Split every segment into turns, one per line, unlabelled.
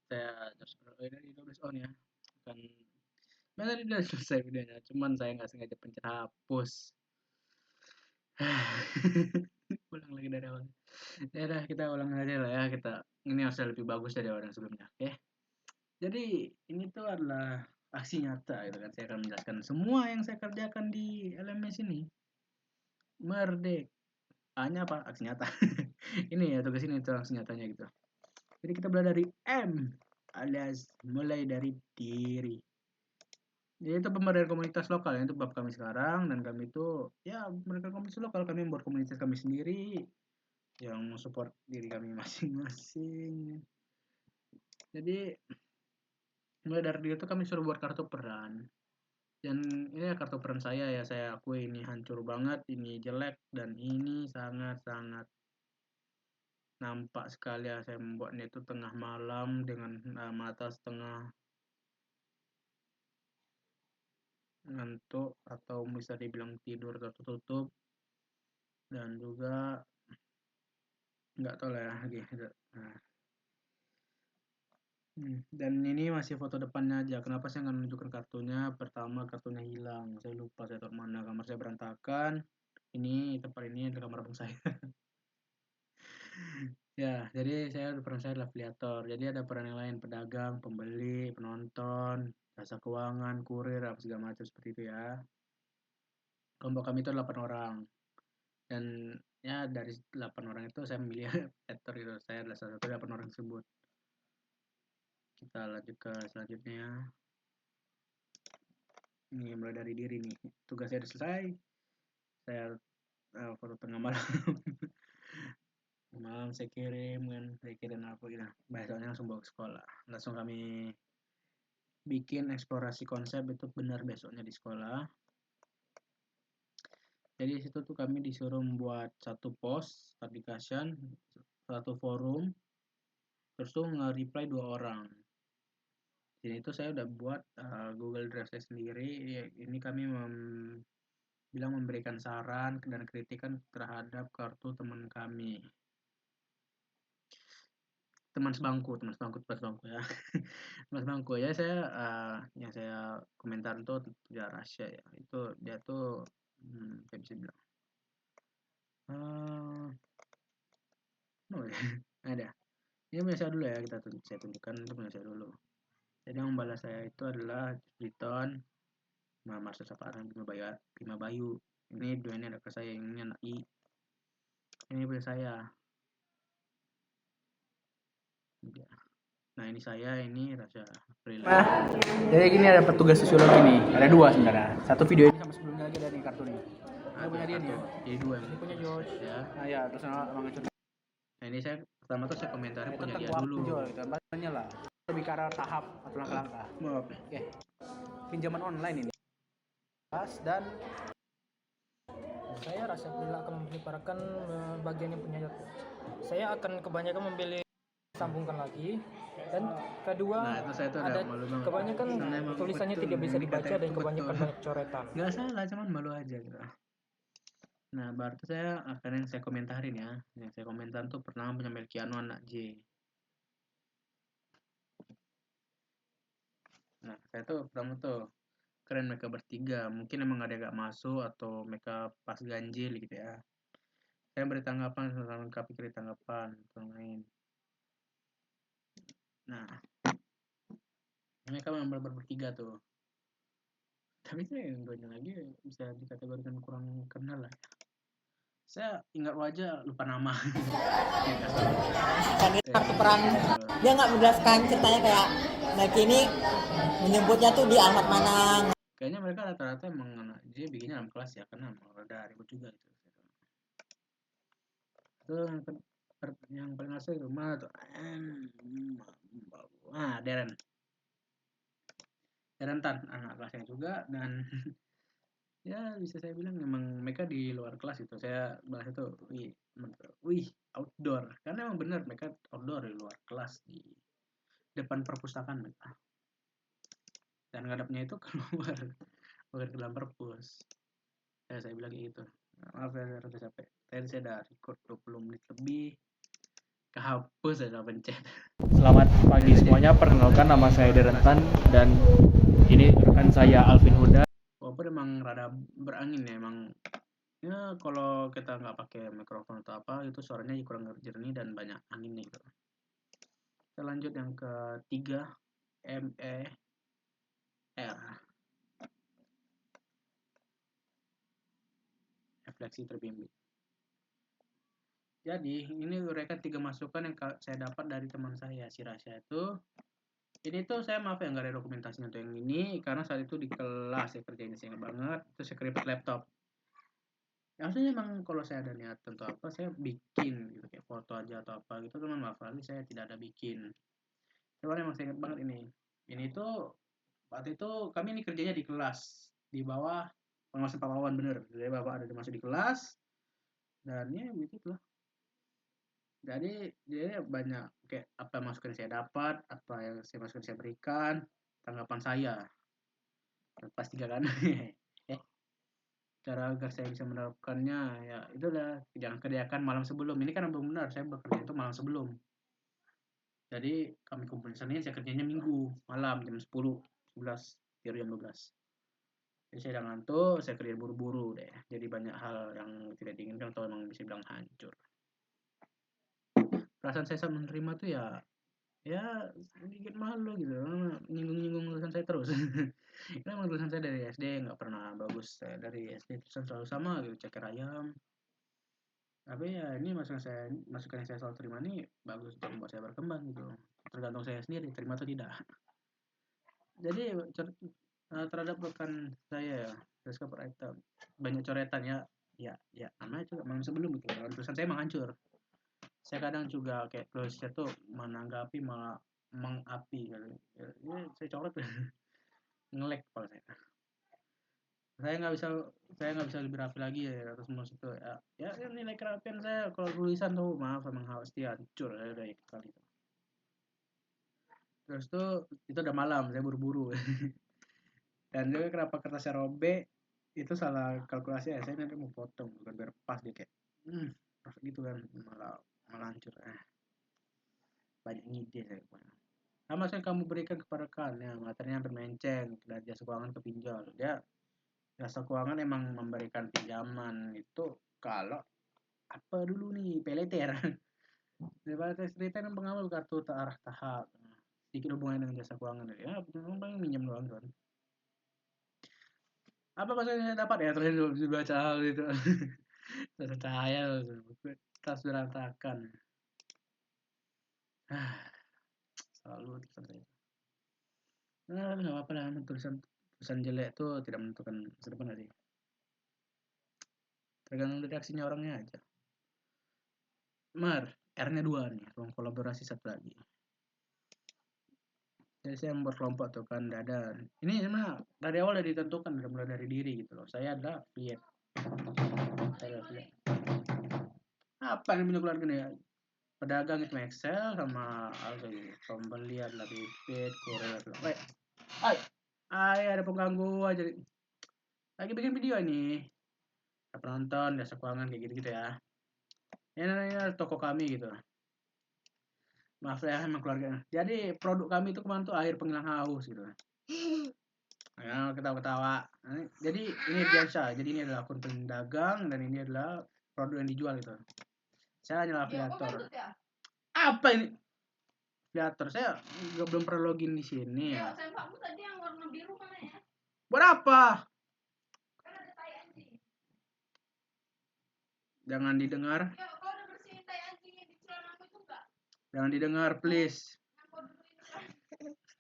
saya dari 12 on ya. Kan tadi udah selesai videonya, cuman saya nggak sengaja pencet hapus. Ulang lagi dari awal. Ya udah kita ulang aja lah ya, kita ini harusnya lebih bagus dari orang sebelumnya. Oke. Jadi ini tuh adalah aksi nyata gitu kan. Saya akan menjelaskan semua yang saya kerjakan di LMS ini. Merdek. Hanya apa? Aksi nyata. Ini ya tugas ini itu aksi nyatanya gitu. Jadi kita mulai dari M alias mulai dari diri. Jadi itu pemberdayaan komunitas lokal ya, itu bab kami sekarang, dan kami itu ya mereka komunitas lokal, kami membuat komunitas kami sendiri yang support diri kami masing-masing. Jadi mulai dari diri itu kami suruh buat kartu peran. Dan ini ya kartu peran saya ya, saya akui ini hancur banget, ini jelek, dan ini sangat-sangat nampak sekali ya. Saya membuatnya itu tengah malam dengan mata setengah ngantuk atau bisa dibilang tidur tertutup, dan juga nggak tahu lah ya gitu. Nah, dan ini masih foto depannya aja. Kenapa saya nggak menunjukkan kartunya? Pertama, kartunya hilang, saya lupa saya taruh mana, kamar saya berantakan. Ini tempat ini adalah kamar abang saya. Ya, jadi peran saya adalah afiliator. Jadi ada peran yang lain, pedagang, pembeli, penonton, jasa keuangan, kurir, apa segala macam seperti itu ya. Kelompok kami itu 8 orang. Dan ya dari 8 orang itu saya memilih afiliator gitu. Saya adalah salah satu 8 orang tersebut. Kita lanjut ke selanjutnya. Ini mulai dari diri nih. Tugas saya sudah selesai. Saya foto tengah malam. Malam saya kirim kan, saya kirim apa gitu. Besoknya langsung bawa ke sekolah. Langsung kami bikin eksplorasi konsep itu benar besoknya di sekolah. Jadi situ tuh kami disuruh membuat satu post application, satu forum, terus tuh nge-reply 2 orang. Jadi itu saya udah buat Google Drive saya sendiri. Ini kami bilang memberikan saran dan kritikan terhadap kartu teman kami. Teman sebangku ya. Teman sebangku ya, saya yang saya komentar itu tidak rahasia ya. Itu dia tuh kayak bisa bilang. Oh ya, ada. Ini punya saya dulu ya, saya tunjukkan itu punya saya dulu. Jadi yang membalas saya itu adalah Triton, Marsa Saparang, Bima Bayu. Ini dua ini ada ke saya, ini anak I. Ini punya saya. Nah ini saya, ini Rasya April. Nah, jadi gini ada petugas sosiologi nih. Ada dua sebenarnya. Satu video ini sama sebelumnya lagi ada nih kartu nih. Ini punya dia nih. Jadi dua. Ini punya George ya. Nah ya, terus Bang Ecun. Nah ini saya pertama tuh saya komentarnya punya dia dulu. Gitu. Banyak lah. Lebih ke arah tahap atau langkah-langkah. Oke. Pinjaman online ini. Dan
saya rasa bila akan memperliparkan bagian yang punya jatuh. Saya akan kebanyakan memilih sambungkan lagi, dan kedua ada kebanyakan tulisannya tidak bisa dibaca dan kebanyakan banyak coretan.
Nggak salah, cuman malu aja gitu. Nah baru saya akan yang saya komentarin ya. Yang saya komentar tuh pertama punya Melkiano anak J. Nah saya tuh pertama tuh keren mereka bertiga, mungkin emang ada yang gak masuk atau mereka pas ganjil gitu ya. Saya beri tanggapan, sama lengkap kiri tanggapan atau lain. Nah mereka memang bertiga tuh, tapi saya yang duanya lagi bisa dikategorikan kurang kenal lah. Saya ingat wajah, lupa nama.
Kartu peran dia nggak menjelaskan ceritanya, kayak Nike ini menyebutnya tuh di alamat mana.
Kayaknya mereka rata-rata emang dia bikinnya dalam kelas ya, karena rada ribut juga gitu. Itu yang paling asli rumah tuh Deren Tan anak kelasnya juga, dan ya bisa saya bilang memang mereka di luar kelas itu. Saya bahas itu wih outdoor, karena emang benar mereka outdoor di luar kelas di depan perpustakaan mereka, dan ngadapnya itu keluar bukan ke dalam perpus. Saya bilang gitu. Maaf ya rada capek, tadi saya udah record 20 menit lebih, kehapus ya pencet.
Selamat pagi semuanya, perkenalkan nama saya Derentan dan ini rekan saya Alvin Huda.
Walaupun emang rada berangin ya emang. Ya kalau kita nggak pakai mikrofon atau apa itu suaranya kurang jernih dan banyak anginnya gitu. Kita lanjut yang ketiga, MER. Refleksi terbimbing. Jadi ini uraikan 3 masukan yang saya dapat dari teman saya si Rasya itu. Ini tuh saya maaf ya nggak ada dokumentasinya tuh yang ini karena saat itu di kelas saya kerjain saya ingat banget terus saya keriput laptop. Ya, maksudnya emang kalau saya ada niat tentu apa saya bikin gitu kayak foto aja atau apa gitu teman maaf kali saya tidak ada bikin. Cuman emang saya ingat banget ini. Ini tuh waktu itu kami ini kerjanya di kelas di bawah pengawasan Pak Wawan bener. Jadi Bapak ada masuk di kelas dan ya begitu lah. Jadi dia banyak kayak apa masukan saya dapat, apa yang saya masukan saya berikan, tanggapan saya. Pas 3 kan. Cara agar saya bisa menerapkannya ya itulah jangan kerjakan malam sebelum. Ini kan belum benar saya bekerja itu malam sebelum. Jadi kami kumpulin Senin saya kerjanya Minggu malam jam 10, 11, tidur jam 12. Jadi saya udah ngantuk, saya kerja buru-buru deh. Jadi banyak hal yang tidak diinginkan atau emang bisa bilang hancur. Perasaan saya saat menerima tuh ya sedikit malu gitu, nyinggung-nyinggung tulisan saya terus. Karena emang tulisan saya dari SD nggak pernah bagus, dari SD tulisan selalu sama gitu, ceker ayam. Tapi ya ini masukan yang saya selalu terima ini bagus untuk membuat saya berkembang gitu. Tergantung saya sendiri terima atau tidak. Jadi terhadap rekan saya ya, Rizka Praita banyak coretan ya namanya juga malam sebelum gitu. Tulisan saya emang hancur. Saya kadang juga kayak tulisnya tuh menanggapi malah mengapi gitu. Ya, saya coret ngelek kalau saya nggak bisa lebih rapi lagi ya terus mus itu ya nilai kerapian saya kalau tulisan tuh maaf emang pasti hancur ya dari kali itu. Terus tuh itu udah malam saya buru-buru dan juga kenapa kertasnya robek itu salah kalkulasi ya saya nanti mau potong bukan biar pas dia kayak gitu kan malah hancur banyak ngide saya sama yang kamu berikan kepada rekan ya materinya hampir menceng dan jasa keuangan kepinjol dia jasa keuangan emang memberikan pinjaman itu kalau apa dulu nih peleter daripada cerita yang pengamal kartu terarah tahap sedikit hubungannya dengan jasa keuangan ya paling minjem doang kan apa maksudnya saya dapat ya terus dibaca hal itu rasa cahaya tas berantakan selalu tulisan saya nggak apa-apa lah tulisan jelek itu tidak menentukan masa depan sih tergantung dari aksinya orangnya aja R-nya 2 nih ruang kolaborasi 1 lagi jadi saya membuat kelompok tuh kan dada ini sebenarnya dari awal udah ditentukan mulai dari diri gitu loh saya adalah affiliate apa yang punya keluarga nih pedagang itu Excel sama pembeli adalah bibit kurir ada pengganggu aja lagi bikin video ini penonton jasa keuangan kayak gitu ya ini toko kami gitu maaf ya emang keluarga jadi produk kami itu kemarin tuh air penghilang haus gitu ya ketawa-ketawa jadi ini biasa jadi ini adalah akun pedagang dan ini adalah produk yang dijual gitu saya hanya afiliator apa ini afiliator saya belum pernah login di sini ya tadi yang warna biru mana ya buat apa jangan didengar jangan didengar please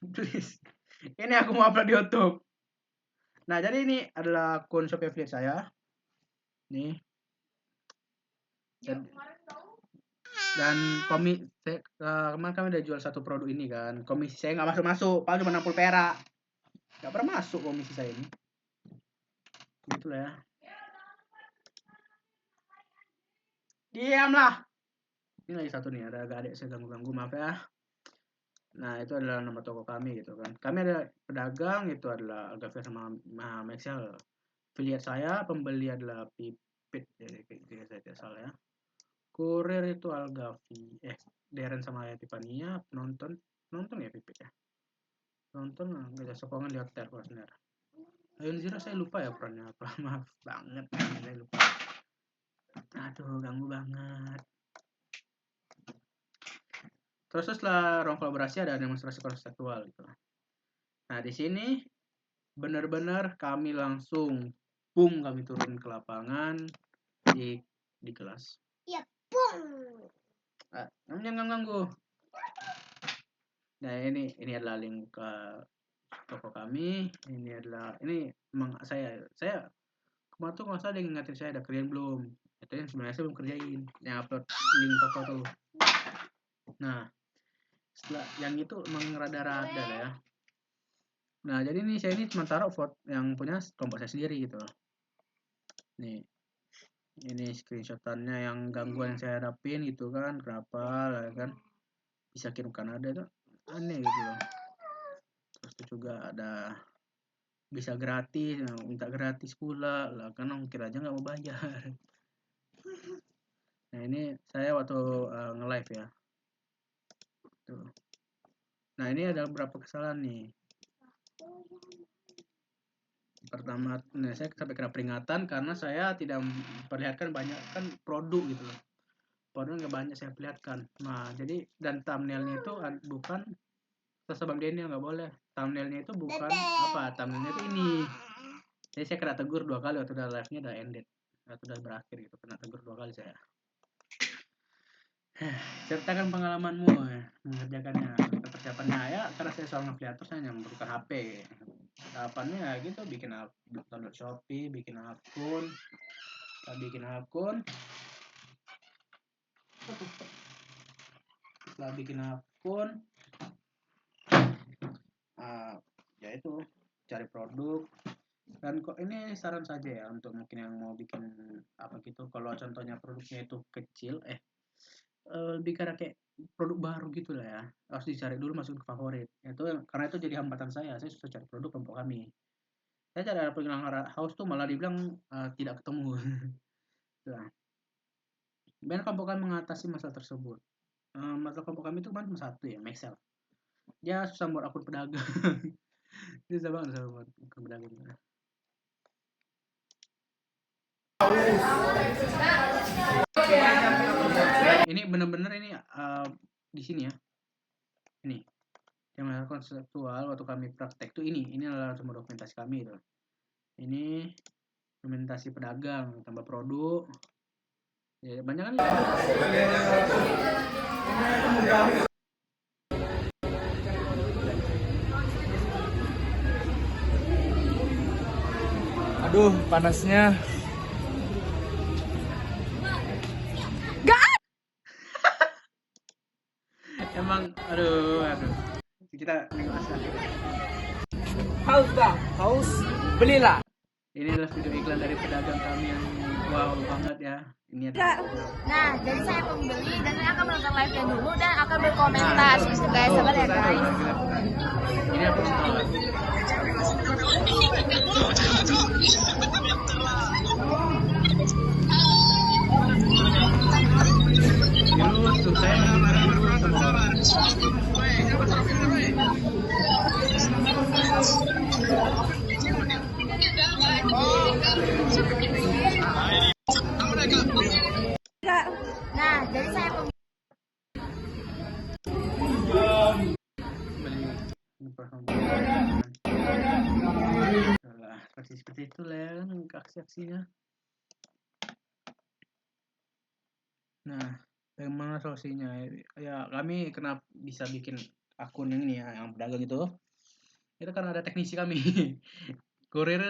please ini aku mau upload di YouTube nah jadi ini adalah akun Shopee affiliate saya nih dan kemarin kami udah jual satu produk ini kan komisi saya nggak masuk paling cuma 60 perak nggak pernah masuk komisi saya ini gitu lah ya diamlah ini lagi satu nih ada agak adik saya ganggu maaf ya nah itu adalah nomor toko kami gitu kan kami ada pedagang itu adalah Agavia sama Maxel affiliate saya pembeli adalah Pipit jadi saya tidak salah ya Kurir itu Algavi, Deren sama Tiffany-nya nonton ya Pipit ya. Nonton nggak sokongan di hotel kalau sebenarnya. Ayun Zero saya lupa ya perannya apa. Maaf banget saya lupa. Aduh, ganggu banget. Terus setelah ruang kolaborasi ada demonstrasi konseptual gitu. Nah, di sini benar-benar kami langsung kami turun ke lapangan di kelas.
Ya, pung.
Jangan ganggu. Nah, ini adalah link ke toko kami. Ini emang saya kemarin tuh nggak salah dia ngingetin saya ada kerjaan belum. Itu yang sebenarnya saya belum kerjain. Yang upload link toko tuh. Nah, setelah yang itu emang rada-rada lah ya. Nah, jadi nih saya ini cuma taruh vote yang punya kelompok saya sendiri gitu. Nih, ini screenshotannya yang gangguan yang saya hadapin gitu kan. Kenapa lah kan bisa kirim Kanada itu aneh gitu loh. Terus itu juga ada bisa gratis, minta gratis pula lah kan kira aja nggak mau bayar. Nah, ini saya waktu nge-live ya. Tuh. Nah, ini ada beberapa kesalahan nih. Pertama, saya sampai kena peringatan karena saya tidak memperlihatkan banyak kan produk gitu loh. Produk nggak banyak saya perlihatkan. Nah, jadi dan thumbnailnya itu bukan terus Bang Daniel nggak boleh. Thumbnailnya itu bukan apa? Thumbnailnya itu ini. Jadi saya kena tegur 2 kali waktu udah live-nya udah ended. Waktu udah berakhir gitu, kena tegur 2 kali saya. Ceritakan pengalamanmu mengerjakannya, persiapannya ya, karena saya seorang afiliator saya hanya membutuhkan HP. Tahapannya ya gitu, download Shopee, bikin akun. Setelah bikin akun, ya itu cari produk. Dan kok ini saran saja ya untuk mungkin yang mau bikin apa gitu. Kalau contohnya produknya itu kecil, lebih karena kayak produk baru gitu lah ya, harus dicari dulu masuk ke favorit. Karena itu jadi hambatan saya susah cari produk kelompok kami. Saya cari penyelenggara house tuh malah dibilang tidak ketemu. Nah, bagaimana kelompok kami mengatasi masalah tersebut? Masalah kelompok kami itu cuma satu ya, Maxel. Dia susah buat akun pedagang. Dia susah banget buat akun pedagang. Ini benar-benar ini di sini ya. Ini yang konseptual waktu kami praktek tuh ini adalah semua dokumentasi kami itu. Ini dokumentasi pedagang tambah produk. Ya banyak kan.
Aduh, panasnya.
Emang aduh. Kita nengok asal.
Haus bang, haus, belilah.
Ini adalah video iklan dari pedagang kami yang wow banget ya. Ini ada.
Nah, jadi saya pembeli dan saya akan menonton live-nya dulu dan akan berkomentar. Gitu guys, sabar ya guys.
Ini apa?
Nah, jadi saya
seperti itu lah aksi-aksinya. Nah, bagaimana solusinya? Ya kami kenapa bisa bikin akun ini ya yang pedagang itu kan ada teknisi kami. Kurir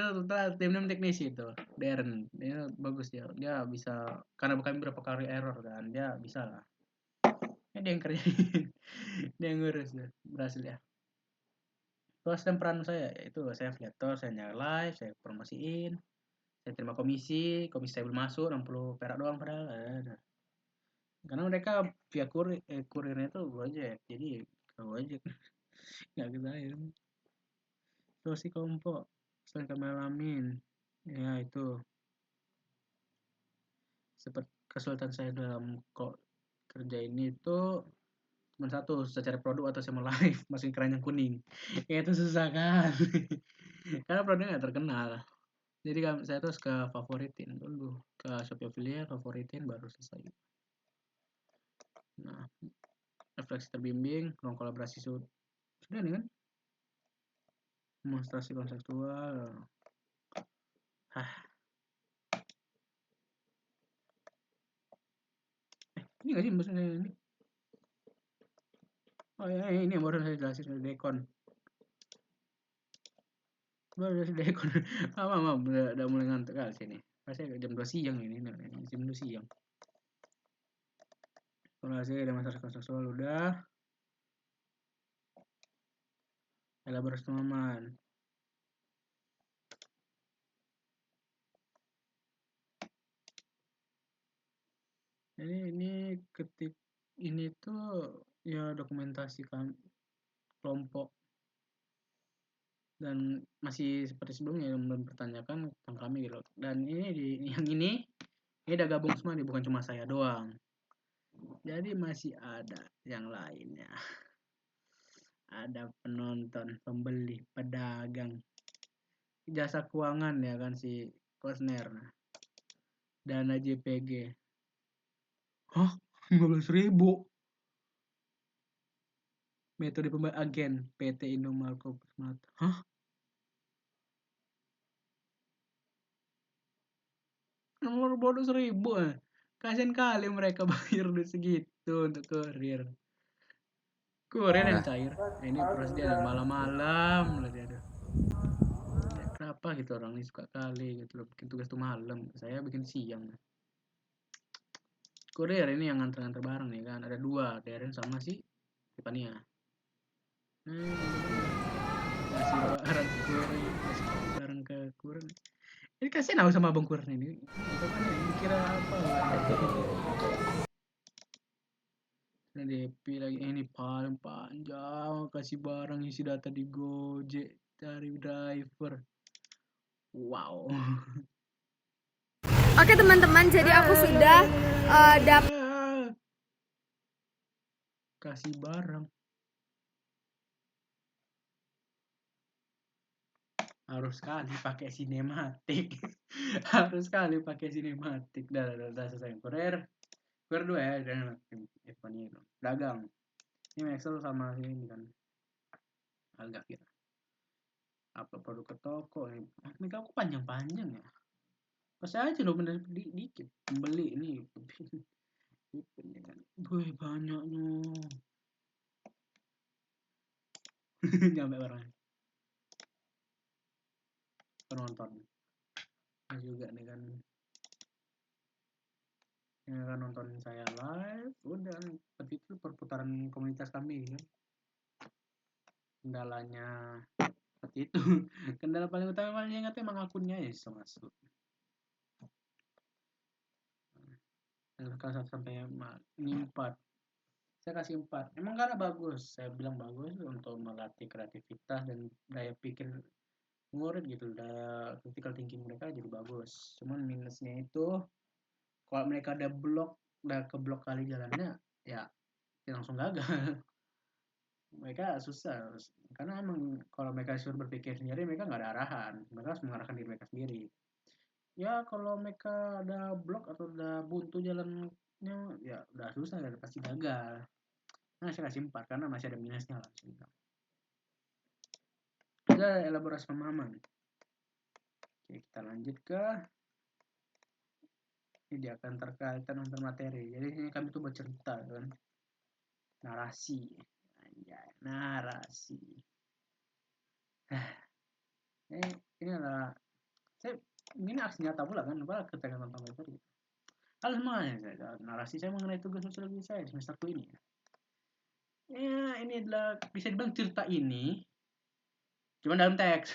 timnya teknisi itu Darren, dia bagus dia bisa karena kami berapa kali error kan dia bisa lah. Dia yang kerjain, dia yang ngurus ya, berhasil ya. Terus dan peran saya itu saya afiliator, saya nyari live, saya promosiin, saya terima komisi saya belum masuk 60 perak doang padahal ada. Karena mereka via kurirnya itu Gojek, jadi Gojek nggak kita ya. Terus si kelompok selain kami alamin ya itu seperti kesulitan saya dalam kok kerja ini itu cuma satu, secara produk atau saya mau live masukin keranjang kuning. Ya itu susah kan. Karena produknya nggak terkenal. Jadi kan saya terus ke favoritin dulu, ke Shopee Affiliate, favoritin baru selesai. Nah, refleksi terbimbing, ruang kolaborasi sudah nih kan? Demonstrasi konseptual. Ini nggak sih maksudnya ini? Oh ya, ini yang baru saya jelasin dari Dekon. Baru dari Dekon. Udah mulai ngantuk kali sini. Pasti jam 2 siang ini, jam 2 siang. Kolaborasi demonstrasi konseptual udah. Elaborasi pemahaman. Ini ini tuh ya dokumentasikan kelompok dan masih seperti sebelumnya yang mempertanyakan tentang kami gitu. Dan ini udah gabung semua nih, bukan cuma saya doang. Jadi masih ada yang lainnya. Ada penonton, pembeli, pedagang, jasa keuangan ya kan si Kosner, dana JPG. Hah? 15.000. Metode pembayar agen PT Indomaret Permata. Hah? Nomor bodoh 1.000 Kasian kali mereka bayar duit segitu untuk kurir. Kurir yang cair. Ini terus dia ada malam-malam lah dia ada. Ya, kenapa gitu orang ini suka kali gitu loh, bikin tugas tuh malam. Saya bikin siang. Kurir ini yang nganter-nganter barang nih kan. Ada 2, Darren sama si Tipania. Kasih barang ke kurir. Ini kasihan aku sama abang kurir ini. Dikira apa? Nah, DP lagi ini paling panjang, kasih barang isi data di Gojek, cari driver. Wow.
Oke teman-teman, jadi aku sudah dapat
kasih barang. Harus sekali pakai sinematik. Harus sekali pakai sinematik. Dah selesai kurir. Kurir 2 ya, dan ini dagang. Ini Excel sama ini kan. Agak kira. Apa produk ke toko ini. Mereka aku panjang-panjang ya. Pas aja loh bener dikit. Membeli ini. Wih banyaknya. Nyampe orang penonton. Nah juga nih kan. Yang kan nonton saya live. Udah. Tapi itu perputaran komunitas kami kan. Kendalanya seperti itu. Kendala paling utama paling ingat emang akunnya ya bisa masuk. Kalau 1 sampai 5, ini 4. Saya kasih 4. Emang karena bagus. Saya bilang bagus untuk melatih kreativitas dan daya pikir murid gitu. Daya critical thinking mereka jadi bagus. Cuman minusnya itu kalau mereka udah keblok kali jalannya, ya langsung gagal. Mereka susah karena emang kalau mereka disuruh berpikir sendiri mereka nggak ada arahan, mereka harus mengarahkan diri mereka sendiri. Ya kalau mereka ada blok atau udah buntu jalannya, ya udah susah, ya pasti gagal. Nah saya kasih 4 karena masih ada minusnya lah. Ada elaborasi pemahaman. Oke, kita lanjut ke ini, dia akan terkaitan antar materi. Jadi ini kami tuh bercerita kan, narasi. Narasi. Ini adalah ini aksi nyata pula kan, apa ketegangan tentang materi. Halo semuanya, narasi saya mengenai tugas sosiologi saya di semester ini. Ya, ini adalah bisa dibilang cerita ini cuma dalam teks.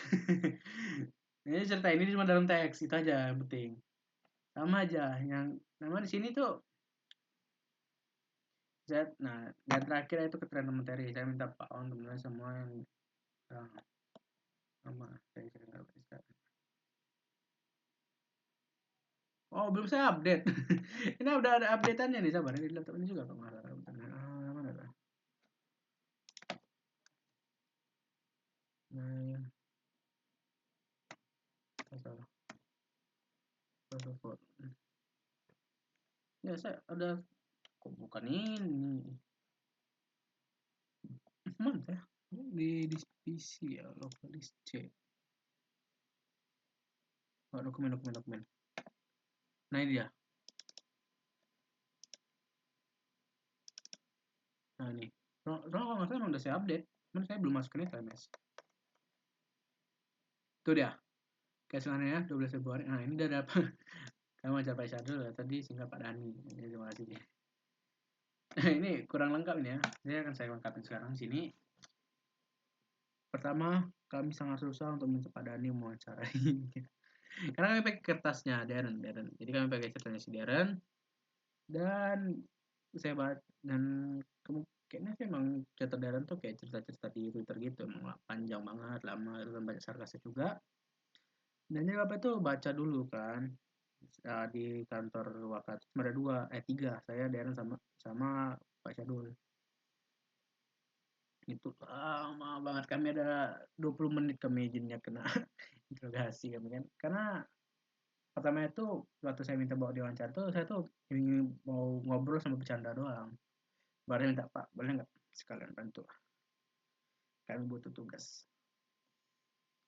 Ini cerita ini cuma dalam teks, itu aja yang penting. Sama aja, yang nama di sini tuh Z. Nah, dan terakhir itu keterangan materi. Saya minta Pak On teman-teman semua yang sama saya sekarang. Oh, belum saya update. Ini udah ada updateannya nih, sabar. Ini laptop ini juga kok nggak ada. Mana tuh? Nah, salah. Password. Ya, saya ada. Kok bukan ini? Mana ya? Di PC ya, localdisk C. Oh, dokumen. Nah, ini dia. Nah, ini. Kalau nggak salah udah saya update. Cuman saya belum masukin itu MS. Itu dia. Keselannya ya, 12 Februari. Nah, ini udah dapat. Kamu capai shadow tadi singkat Pak Dani. Ya, terima kasih. Nah, ini kurang lengkap ini ya. Saya lengkapin sekarang di sini. Pertama, kami sangat susah untuk mencepat Dani mewawancarai. Karena kami pakai kertasnya Darren. Jadi kami pakai kertasnya si Darren. Dan saya bahas dan kayaknya sih emang cerita Darren tuh kayak cerita-cerita di Twitter gitu, emang panjang banget, lama, dan banyak sarkasnya juga. Dan jadi apa itu baca dulu kan di kantor Wakat ada 3 saya Darren sama Pak Syadul. Itu lama banget, kami ada 20 menit kami izinnya kena interogasi kami kan, karena pertama itu waktu saya minta bawa diwawancara tuh saya tuh ingin mau ngobrol sama bercanda doang, baru minta Pak boleh nggak sekalian bantu kami butuh tugas.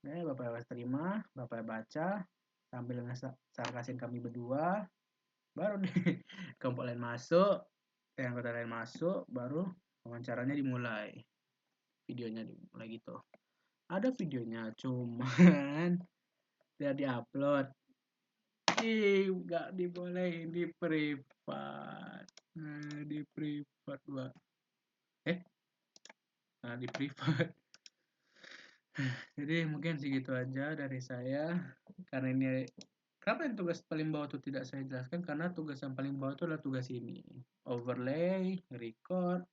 Bapak terima, Bapak baca sambil sarkasin kami berdua, baru deh kelompok lain masuk, yang anggota lain masuk, baru wawancaranya dimulai, videonya dimulai gitu. Ada videonya cuman dia diupload, nggak dibolehin di privat. Di privat di privat. Jadi mungkin segitu aja dari saya, karena ini kenapa yang tugas paling bawah itu tidak saya jelaskan, karena tugas yang paling bawah itu adalah tugas ini, overlay, record,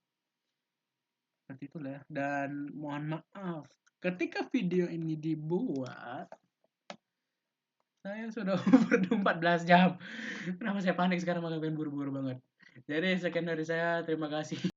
seperti itulah. Dan mohon maaf ketika video ini dibuat saya sudah over 14 jam. Kenapa saya panik sekarang, malah pengen buru-buru banget. Jadi sekian dari saya, terima kasih.